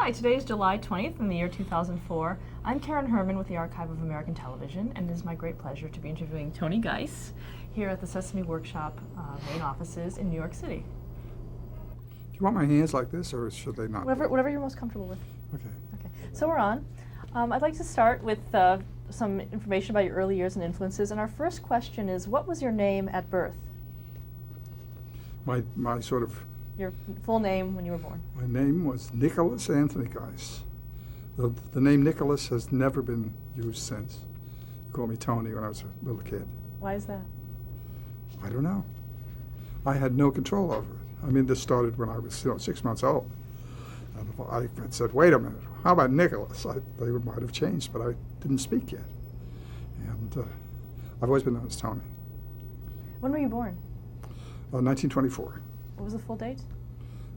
Hi, today is July 20th in the year 2004. I'm Karen Herman with the Archive of American Television, and it is my great pleasure to be interviewing Tony Geiss here at the Sesame Workshop main offices in New York City. Do you want my hands like this, or should they not? Whatever you're most comfortable with. Okay. Okay, so we're on. I'd like to start with some information about your early years and influences, and our first question is, what was your name at birth? My sort of... Your full name when you were born. My name was Nicholas Anthony Geiss. The name Nicholas has never been used since. They called me Tony when I was a little kid. Why is that? I don't know. I had no control over it. I mean, this started when I was 6 months old. And I had said, wait a minute, how about Nicholas? They might have changed, but I didn't speak yet. And I've always been known as Tony. When were you born? 1924. What was the full date?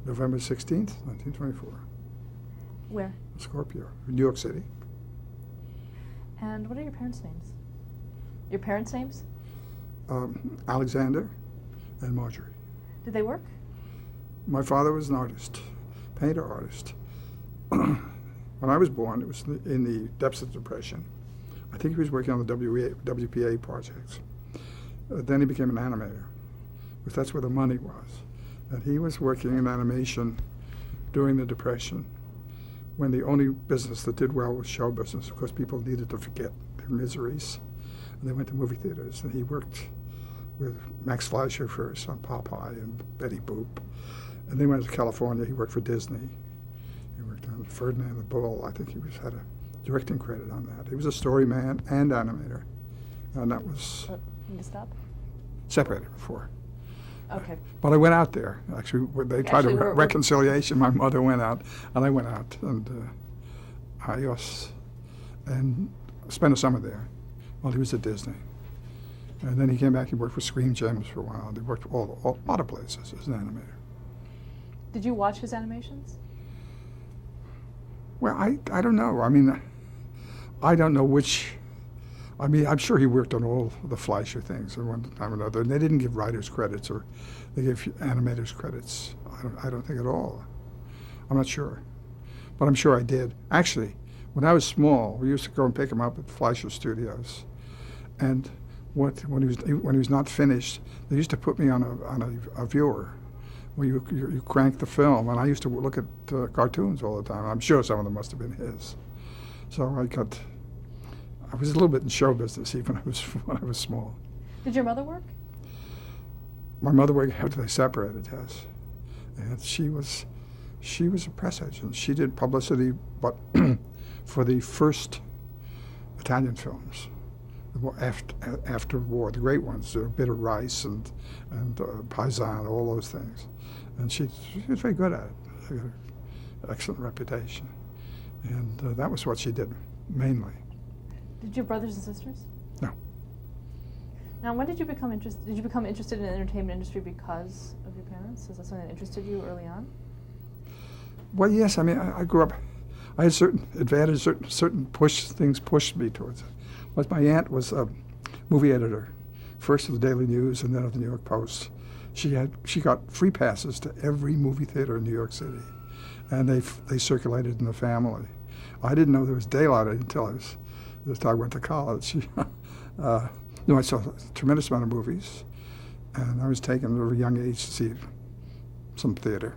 November 16th, 1924. Where? Scorpio, New York City. And what are your parents' names? Your parents' names? Alexander and Marjorie. Did they work? My father was an artist, painter artist. When I was born, it was in the depths of the Depression. I think he was working on the WPA projects. Then he became an animator, because that's where the money was. And he was working in animation during the Depression, when the only business that did well was show business, because people needed to forget their miseries. And they went to movie theaters, and he worked with Max Fleischer first on Popeye and Betty Boop. And then went to California. He worked for Disney. He worked on Ferdinand the Bull. I think he had a directing credit on that. He was a story man and animator. And that was Can you stop? separated before. Okay. But I went out there. Actually, they tried reconciliation. My mother went out, and I went out, and I spent a summer there while he was at Disney. And then he came back. He worked for Screen Gems for a while. He worked for a lot of places as an animator. Did you watch his animations? Well, I don't know. I mean, I don't know which. I mean, I'm sure he worked on all the Fleischer things at one time or another. And they didn't give writers credits, or they gave animators credits. I don't think at all. I'm not sure, but I'm sure I did. Actually, when I was small, we used to go and pick him up at Fleischer Studios, and when he was not finished, they used to put me on a viewer, where you crank the film, and I used to look at cartoons all the time. I'm sure some of them must have been his. So I was a little bit in show business even when I was small. Did your mother work? My mother worked after they separated, yes. And she was a press agent. She did publicity, but for the first Italian films after war, the great ones, Bitter Rice and Paisan, all those things. And she was very good at it. She had an excellent reputation. And that was what she did mainly. Did you have brothers and sisters? No. Now, when did you become interested? Did you become interested in the entertainment industry because of your parents? Is that something that interested you early on? Well, yes. I mean, I grew up. I had certain advantages, certain things pushed me towards it. But my aunt was a movie editor, first of the Daily News and then of the New York Post. She got free passes to every movie theater in New York City, and they circulated in the family. I didn't know there was daylight until I went to college. I saw a tremendous amount of movies, and I was taken at a young age to see some theater.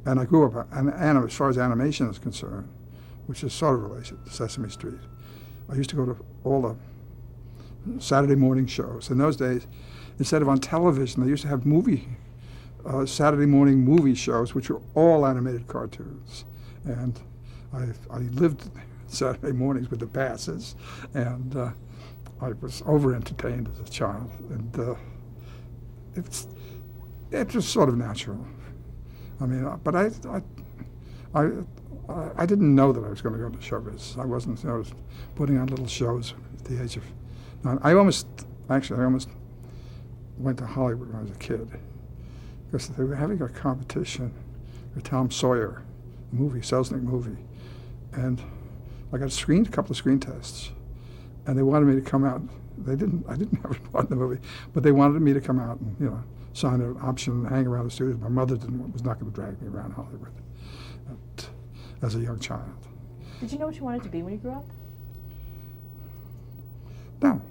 And I grew up, and as far as animation is concerned, which is sort of related to Sesame Street, I used to go to all the Saturday morning shows. In those days, instead of on television, they used to have Saturday morning movie shows, which were all animated cartoons. And I lived Saturday mornings with the passes, and I was over-entertained as a child, and it was sort of natural. I mean, but I didn't know that I was going to go into show business. I wasn't. I was putting on little shows at the age of 9. I almost went to Hollywood when I was a kid, because they were having a competition with Tom Sawyer, a movie, Selznick movie, and I got a couple of screen tests, and they wanted me to come out. I didn't have a part in the movie, but they wanted me to come out and sign an option and hang around the studios. My mother was not going to drag me around Hollywood. as a young child. Did you know what you wanted to be when you grew up? No,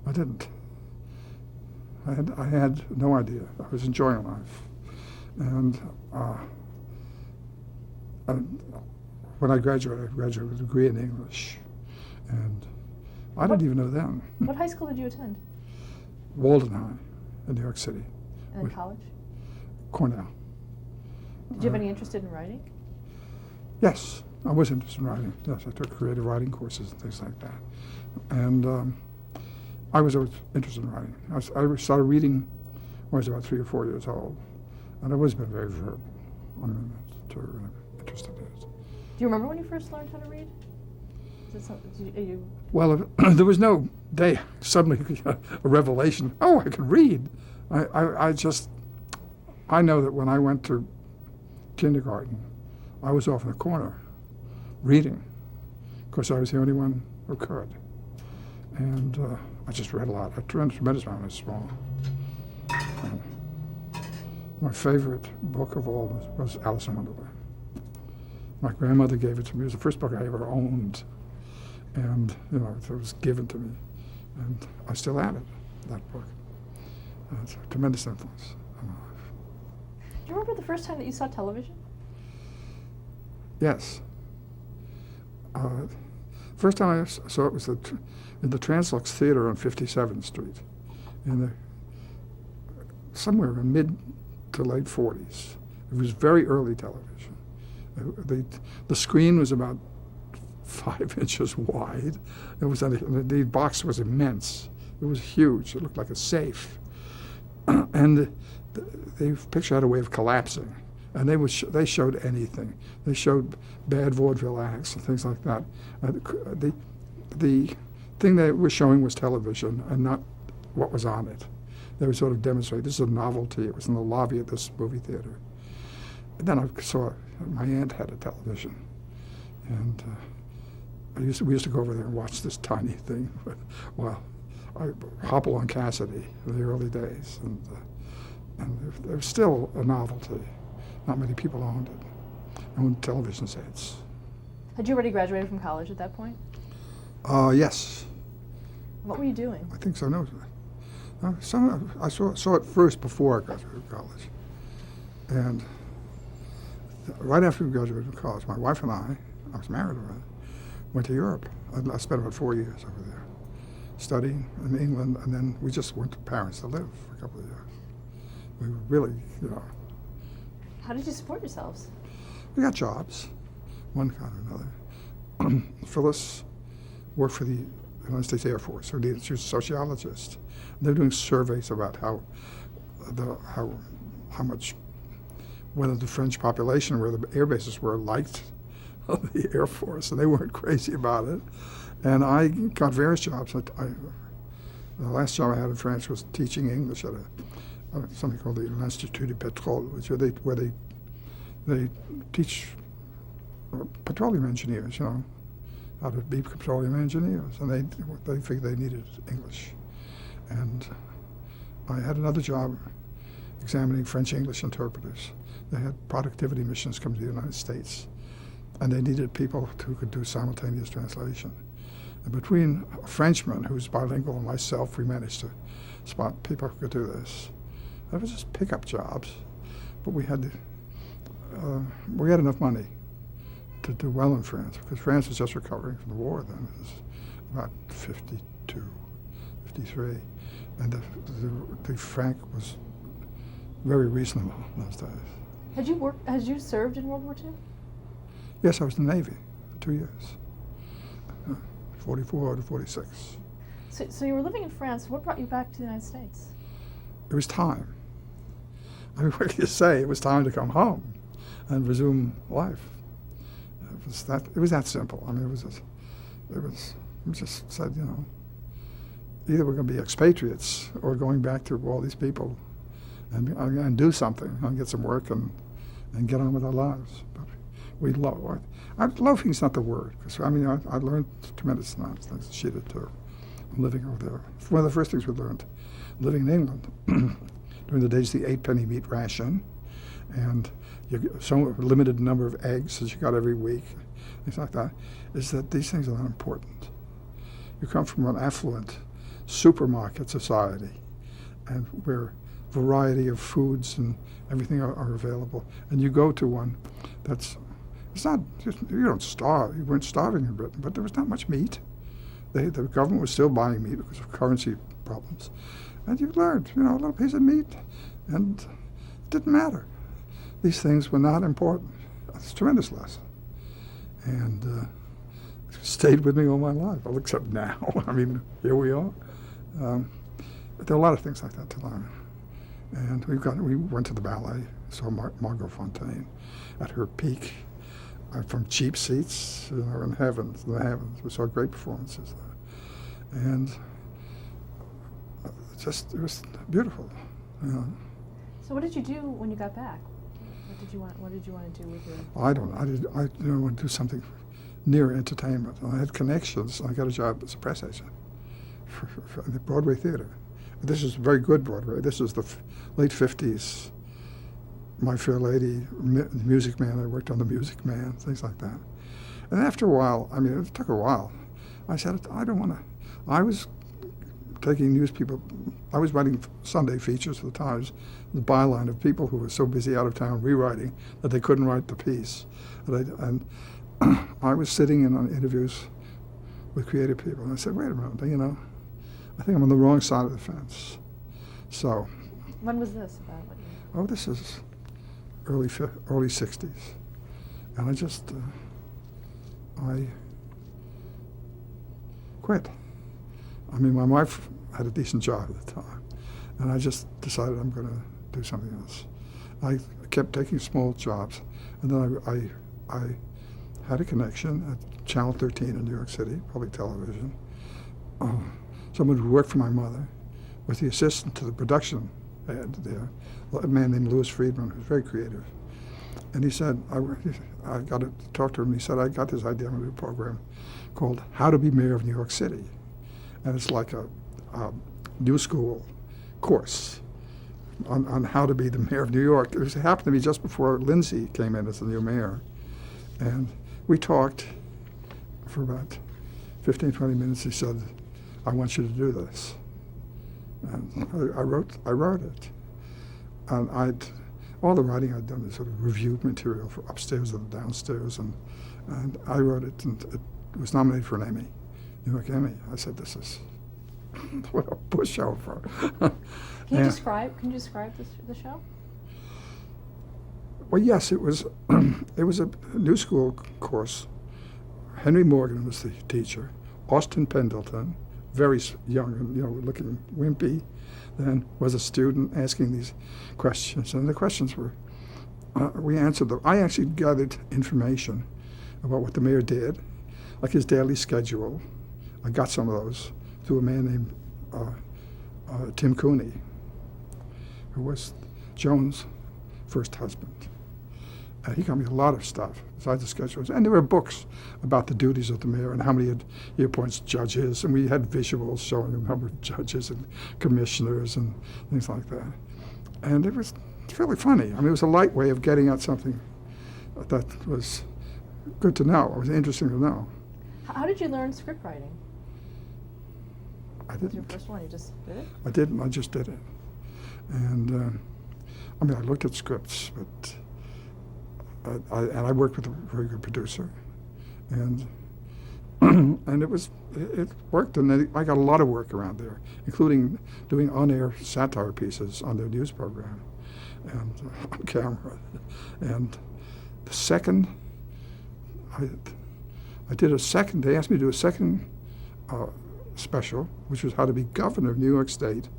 I didn't. I had no idea. I was enjoying life. And when I graduated with a degree in English. And I didn't even know then. What high school did you attend? Walden High in New York City. And then college? Cornell. Did you have any interest in writing? Yes, I was interested in writing. Yes, I took creative writing courses and things like that. And I was always interested in writing. I started reading when I was about 3 or 4 years old. And I've always been very verbal. I mean, interested in it. Do you remember when you first learned how to read? Is it something, Well, there was no day suddenly a revelation. Oh, I could read. I know that when I went to kindergarten, I was off in the corner reading because I was the only one who could. And I just read a lot. I read a tremendous amount when I was small. My favorite book of all was Alice in Wonderland. My grandmother gave it to me. It was the first book I ever owned. And, you know, it was given to me. And I still have it, that book. It's a tremendous influence on my life. Do you remember the first time that you saw television? Yes. First time I saw it was in the Translux Theater on 57th Street, somewhere in mid to late 40s. It was very early television. The screen was about 5 inches wide. The box was immense. It was huge. It looked like a safe. And the picture had a way of collapsing. And they showed anything. They showed bad vaudeville acts and things like that. The thing they were showing was television and not what was on it. They would sort of demonstrate, this is a novelty. It was in the lobby of this movie theater. And then I saw my aunt had a television. And we used to go over there and watch this tiny thing. Well, Hopalong Cassidy in the early days. And there was still a novelty. Not many people owned it. Owned television sets. Had you already graduated from college at that point? Yes. What were you doing? I think so. No. I saw it first before I graduated from college. And right after we graduated from college, my wife and I was married already, went to Europe. I spent about 4 years over there, studying in England, and then we just went to Paris to live for a couple of years. We were really, you know. How did you support yourselves? We got jobs, one kind or another. Phyllis worked for the United States Air Force. She was a sociologist. They were doing surveys about how much, whether the French population where the air bases were liked the Air Force, and they weren't crazy about it. And I got various jobs. The last job I had in France was teaching English at something called the L'Institut du Pétrole, where they teach petroleum engineers, you know, how to be petroleum engineers, and they figured they needed English. And I had another job examining French-English interpreters. They had productivity missions come to the United States, and they needed people who could do simultaneous translation. And between a Frenchman who's bilingual and myself, we managed to spot people who could do this. That was just pickup jobs, but we had enough money to do well in France, because France was just recovering from the war then. It was about 52, 53, and the franc was very reasonable in those days. Had you served in World War II? Yes, I was in the Navy for 2 years, 44 to 46. So you were living in France. What brought you back to the United States? It was time. I mean, what do you say? It was time to come home and resume life. It was that simple. I mean, we just said, you know, either we're going to be expatriates or going back to all these people and do something and get some work and get on with our lives. But loving's not the word, because I mean, I learned tremendous amounts of things. She did too, living over there. One of the first things we learned, living in England, during the days of the 8-penny meat ration, and you get so limited number of eggs as you got every week, things like that, is that these things are not important. You come from an affluent supermarket society, and where variety of foods and everything are available, and you go to one that's, it's not just, you don't starve, you weren't starving in Britain, but there was not much meat. The government was still buying meat because of currency problems, and you learned, a little piece of meat, and it didn't matter. These things were not important. It's a tremendous lesson, and it stayed with me all my life. Well, except now. I mean, here we are. There are a lot of things like that to learn. And we went to the ballet, saw Margot Fonteyn at her peak, from cheap seats, in the heavens. We saw great performances there. And it was beautiful. So what did you do when you got back? What did you want to do with your? I want to do something near entertainment. I had connections. I got a job as a press agent for the Broadway theater. This is very good Broadway. This is the late 50s. My Fair Lady, Music Man. I worked on The Music Man, things like that. And after a while, it took a while. I said, I don't want to. I was taking news people. I was writing Sunday features for the Times, the byline of people who were so busy out of town rewriting that they couldn't write the piece. And I was sitting in on interviews with creative people, and I said, wait a minute, I think I'm on the wrong side of the fence. So. When was this about? What year? Oh, this is early 60s. And I just, I quit. My wife had a decent job at the time, and I just decided I'm going to do something else. I kept taking small jobs, and then I had a connection at Channel 13 in New York City, public television. Someone who worked for my mother was the assistant to the production head there, a man named Louis Friedman, who was very creative. And he said, I got to talk to him. He said, I got this idea of a program called How to Be Mayor of New York City. And it's like a new school course on how to be the mayor of New York. It happened to be just before Lindsay came in as the new mayor. And we talked for about 15, 20 minutes. He said, I want you to do this. And I wrote it. And all the writing I'd done is sort of reviewed material for upstairs and downstairs, and I wrote it, and it was nominated for an Emmy, New York Emmy. I said, this is what a pushover. Can you describe the show? Well, yes, it was a new school course. Henry Morgan was the teacher. Austin Pendleton, very young and looking wimpy, then was a student asking these questions, and the questions were, we answered them. I actually gathered information about what the mayor did, like his daily schedule. I got some of those through a man named Tim Cooney, who was Joan's first husband. He got me a lot of stuff besides the schedules. And there were books about the duties of the mayor and how many he appoints judges. And we had visuals showing the number of judges and commissioners and things like that. And it was really funny. It was a light way of getting at something that was good to know. It was interesting to know. How did you learn script writing? I didn't. Was your first one? You just did it? I didn't. I just did it. And I looked at scripts, but I worked with a very good producer, and and it worked, and I got a lot of work around there, including doing on-air satire pieces on their news program, and on camera. And the second I did a second, they asked me to do a second special, which was how to be governor of New York State,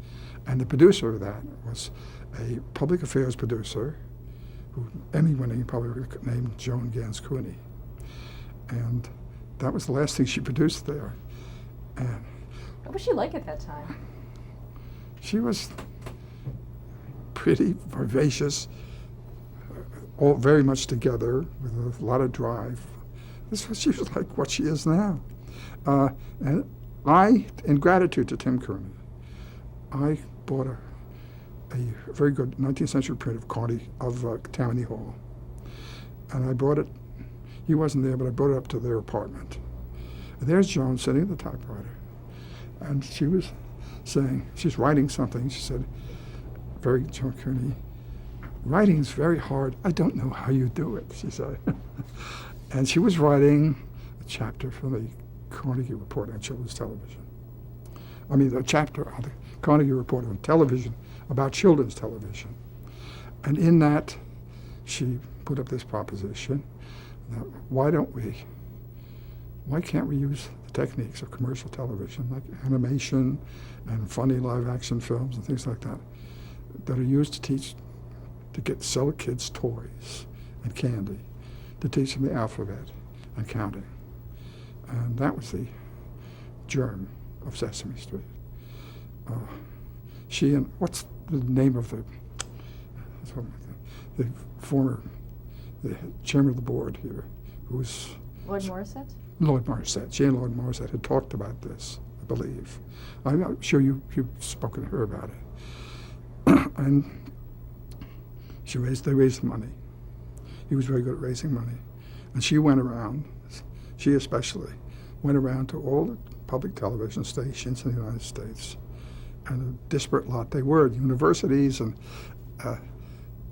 and the producer of that was a public affairs producer, Emmy-winning public named Joan Gans Cooney. And that was the last thing she produced there. And what was she like at that time? she was pretty vivacious, all very much together, with a lot of drive. She was like what she is now. And I, in gratitude to Tim Cooney, I bought a very good 19th century print of Tammany Hall. And I brought it, he wasn't there, but I brought it up to their apartment. And there's Joan sitting at the typewriter. And she was saying, she's writing something. She said, very Joan Cooney, writing's very hard. I don't know how you do it, she said. And she was writing a chapter from the Carnegie Report on children's television. I mean, a chapter on the Carnegie Report on television about children's television. And in that, she put up this proposition that why can't we use the techniques of commercial television, like animation and funny live action films and things like that are used to sell kids toys and candy, to teach them the alphabet and counting. And that was the germ of Sesame Street. She and, what's the name of the chairman of the board here, who was... Lloyd Morissette? Lloyd Morissette. She and Lloyd Morissette had talked about this, I believe. I'm sure you've spoken to her about it. And they raised the money. He was very good at raising money. And she went around, she especially, went around to all the public television stations in the United States, and a disparate lot they were, universities, and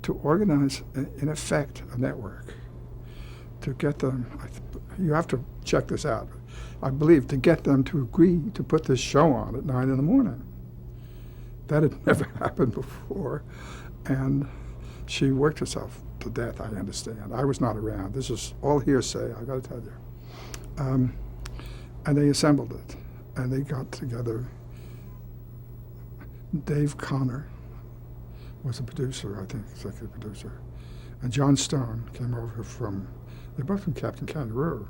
to organize, in effect, a network, to get them, you have to check this out, I believe, to get them to agree to put this show on at 9 in the morning. That had never happened before, and she worked herself to death, I understand. I was not around. This is all hearsay, I gotta tell you. And they assembled it, and they got together. Dave Connor was a producer, I think, executive producer. And John Stone came over they're both from Captain Kangaroo.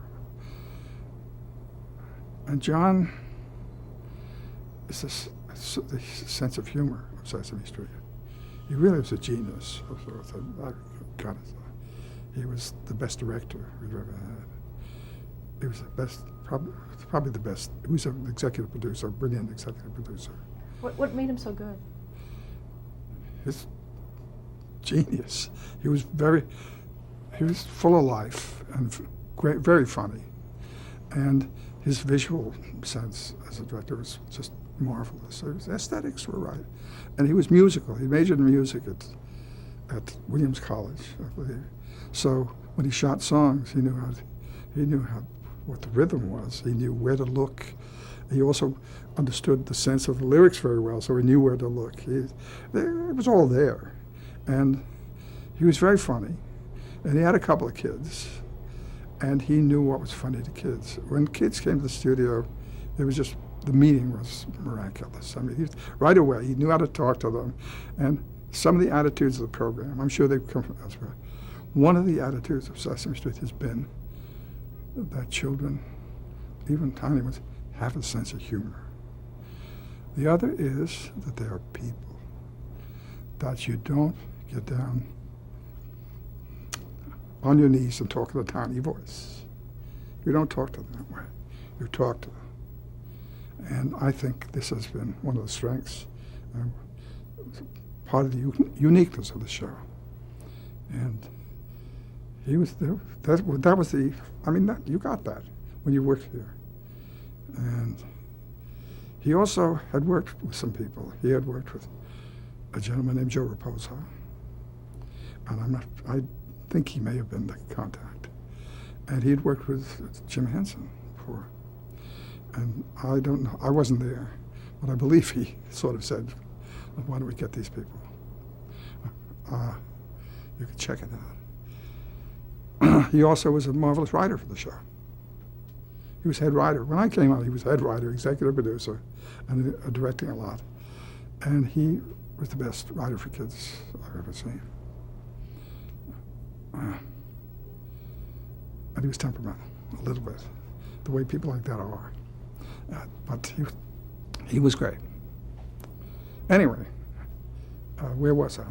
And John is the sense of humor of Sesame Street. He really was a genius. He was the best director we've ever had. He was the best, probably the best. He was an executive producer, a brilliant executive producer. What made him so good? His genius. He was full of life and great, very funny. And his visual sense as a director was just marvelous. So his aesthetics were right. And he was musical. He majored in music at Williams College, I believe. So when he shot songs, he knew what the rhythm was. He knew where to look. He also understood the sense of the lyrics very well, so he knew where to look. It was all there. And he was very funny. And he had a couple of kids. And he knew what was funny to kids. When kids came to the studio, the meeting was miraculous. I mean, right away, he knew how to talk to them. And some of the attitudes of the program, I'm sure they've come from elsewhere. One of the attitudes of Sesame Street has been that children, even tiny ones, have a sense of humor. The other is that they are people, that you don't get down on your knees and talk in a tiny voice. You don't talk to them that way. You talk to them. And I think this has been one of the strengths, part of the uniqueness of the show. And he was there. That was the, I mean, you got that when you worked here. And he also had worked with some people. He had worked with a gentleman named Joe Raposo. And I think he may have been the contact. And he'd worked with Jim Henson before. And I don't know, I wasn't there, but I believe he sort of said, why don't we get these people? You can check it out. He also was a marvelous writer for the show. He was head writer. When I came out, he was head writer, executive producer, and directing a lot. And he was the best writer for kids I've ever seen. And he was temperamental, a little bit, the way people like that are. But he was great. Anyway, where was I?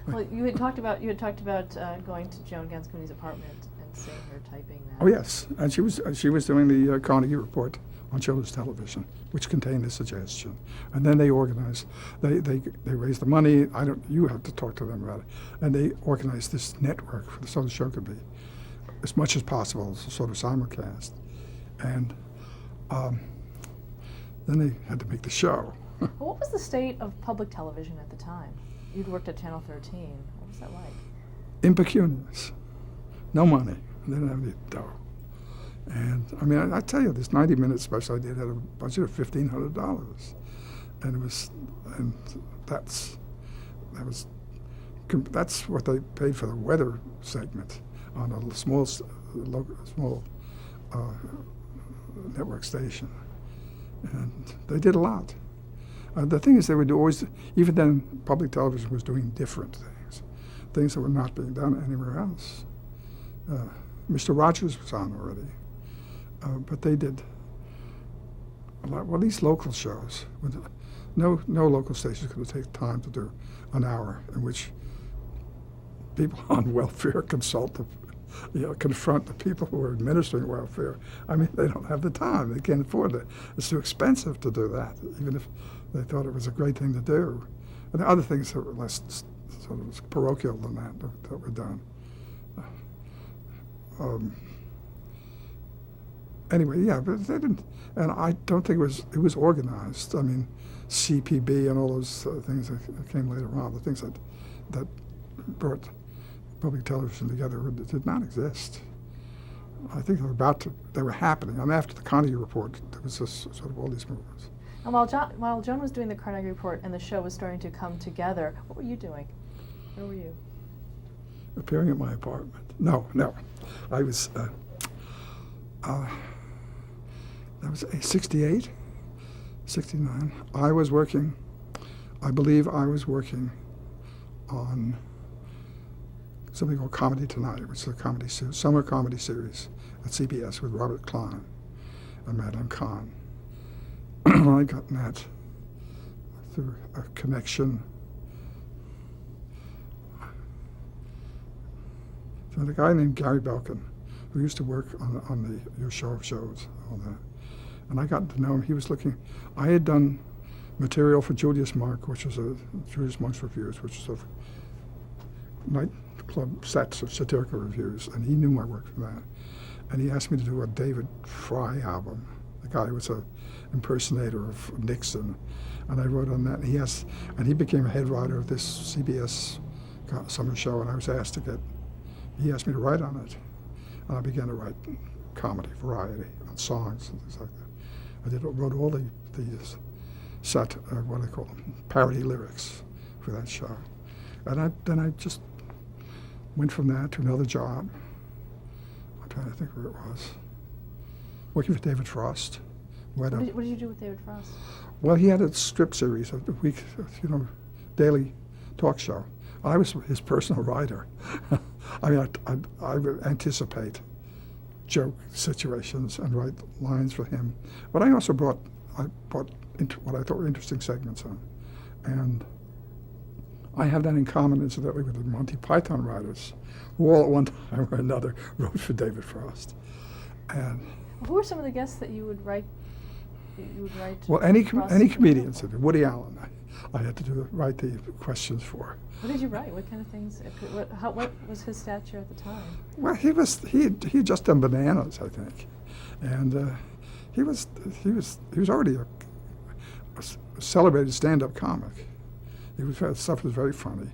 Well, you had talked about going to Joan Ganscooni's apartment and seeing her typing that. Oh yes, and she was doing the Carnegie Report on children's television, which contained a suggestion. And then they organized, they raised the money. You have to talk to them about it. And they organized this network so the show could be as much as possible as a sort of simulcast. And then they had to make the show. Well, what was the state of public television at the time? You'd worked at Channel 13. What was that like? Impecunious. No money. They didn't have any dough. And I mean, I tell you, this 90-minute special I did had a budget of $1,500, and that's what they paid for the weather segment on a small network station, and they did a lot. The thing is, they would always, even then, public television was doing different things that were not being done anywhere else. Mr. Rogers was on already. But they did a lot, well, these local shows. No local stations could take time to do an hour in which people on welfare confront the people who are administering welfare. I mean, they don't have the time. They can't afford it. It's too expensive to do that, even if they thought it was a great thing to do. And there are other things that were less sort of parochial than that were done. Anyway, yeah, but they didn't, and I don't think it was organized. I mean, CPB and all those things that came later on, the things that brought public television together did not exist. I think they were happening. I mean, after the Carnegie Report, there was just sort of all these movements. And while Joan was doing the Carnegie Report and the show was starting to come together, what were you doing? Where were you? Appearing at my apartment. No. I was, that was 68, 69. I believe I was working on something called Comedy Tonight, which is a summer comedy series at CBS with Robert Klein and Madeline Kahn. I got that through a connection. So the guy named Gary Belkin, who used to work on your show of shows, all that. And I got to know him. He was looking. I had done material for Julius Mark, which was Julius Monk's Reviews, which was a nightclub sets of satirical reviews, and he knew my work from that. And he asked me to do a David Fry album. The guy was an impersonator of Nixon, and I wrote on that. And he became a head writer of this CBS summer show, and I was asked he asked me to write on it. And I began to write comedy, variety, on songs and things like that. I wrote all the what do they call them, parody lyrics for that show. And then I just went from that to another job. I'm trying to think where it was. Working for David Frost. What did you do with David Frost? Well, he had a strip series, a week, daily talk show. I was his personal writer. I mean, I would anticipate joke situations and write lines for him. But I also brought what I thought were interesting segments on. And I have that in common, incidentally, with the Monty Python writers, who all at one time or another wrote for David Frost. And who were some of the guests that you would write? Well, any comedians. Woody Allen, I had to write the questions for. What did you write? What kind of things? What was his stature at the time? Well, he had just done Bananas, I think, and he was already a celebrated stand-up comic. Stuff was very funny.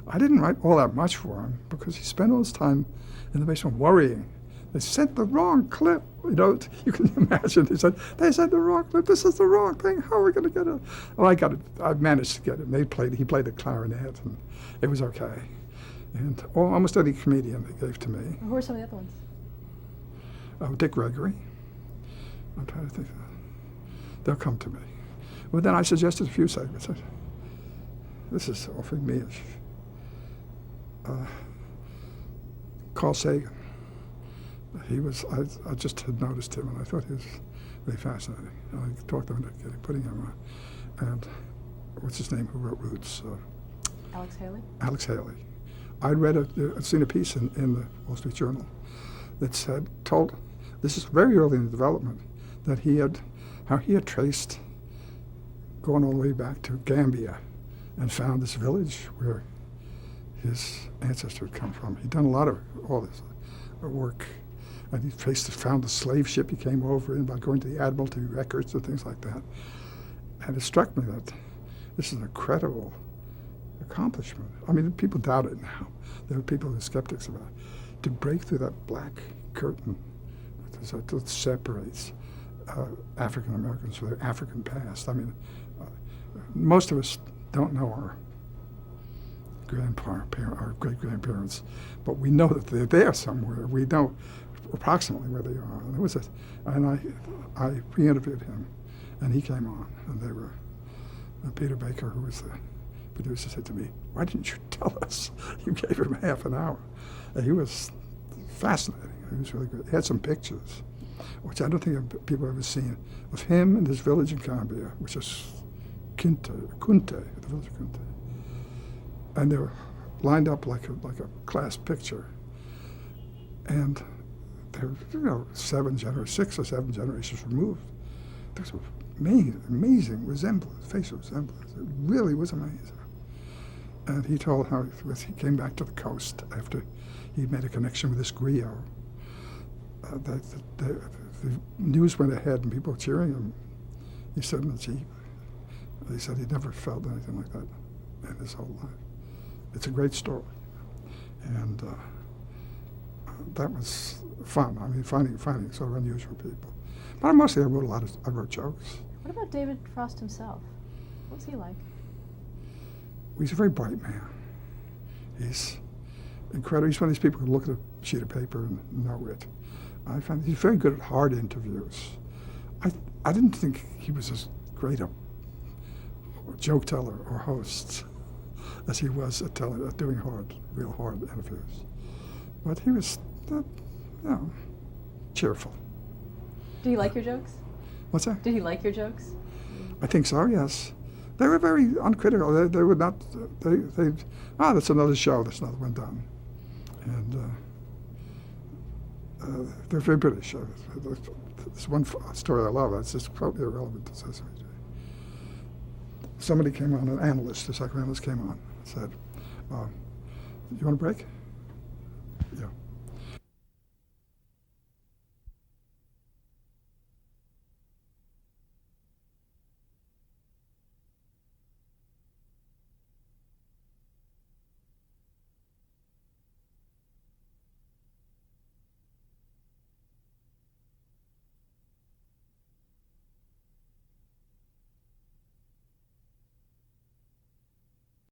I didn't write all that much for him because he spent all his time in the basement worrying. They sent the wrong clip. You can imagine. They sent the wrong clip. This is the wrong thing. How are we going to get it? Well, I got it. I managed to get it. He played the clarinet, and it was okay. And almost any comedian they gave to me. Who are some of the other ones? Dick Gregory. I'm trying to think. They'll come to me. But then I suggested a few segments. This is offering me-ish. Carl Sagan. I just had noticed him, and I thought he was really fascinating. And I talked to him about putting him on. And what's his name, who wrote Roots? Alex Haley? Alex Haley. I'd seen a piece in the Wall Street Journal that told, this is very early in the development, that he had how he had traced, going all the way back to Gambia, and found this village where his ancestor had come from. He'd done a lot of all this work, and he found the slave ship he came over in by going to the Admiralty records and things like that. And it struck me that this is an incredible accomplishment. I mean, people doubt it now. There are people who are skeptics about it. To break through that black curtain that separates African Americans from their African past. I mean, most of us don't know our our great-grandparents, but we know that they're there somewhere. We know approximately where they are. And it was I re-interviewed him, and he came on, and they were Peter Baker, who was the producer, said to me, "Why didn't you tell us?" You gave him half an hour. And he was fascinating. He was really good. He had some pictures, which I don't think people have ever seen, of him and his village in Gambia, which is Kunte, the village of Kunte. And they were lined up like a class picture. And they were 6 or 7 generations removed. There's an amazing resemblance, facial resemblance. It really was amazing. And he told how he came back to the coast after he made a connection with this griot. The news went ahead and people were cheering him. He said in the Jeep, he said he'd never felt anything like that in his whole life. It's a great story. And that was fun. I mean, finding sort of unusual people. But mostly I wrote jokes. What about David Frost himself? What's he like? He's a very bright man. He's incredible. He's one of these people who look at a sheet of paper and know it. I find he's very good at hard interviews. I didn't think he was as great a joke teller or host as he was at doing real hard interviews. But he was, cheerful. Did he like your jokes? What's that? Did he like your jokes? I think so, yes. They were very uncritical. They would not, that's another show, that's another one done. And they're very British. There's one story I love, it's just totally irrelevant to Sesame Street. Somebody came on, a psychoanalyst came on, and said, "You want a break?"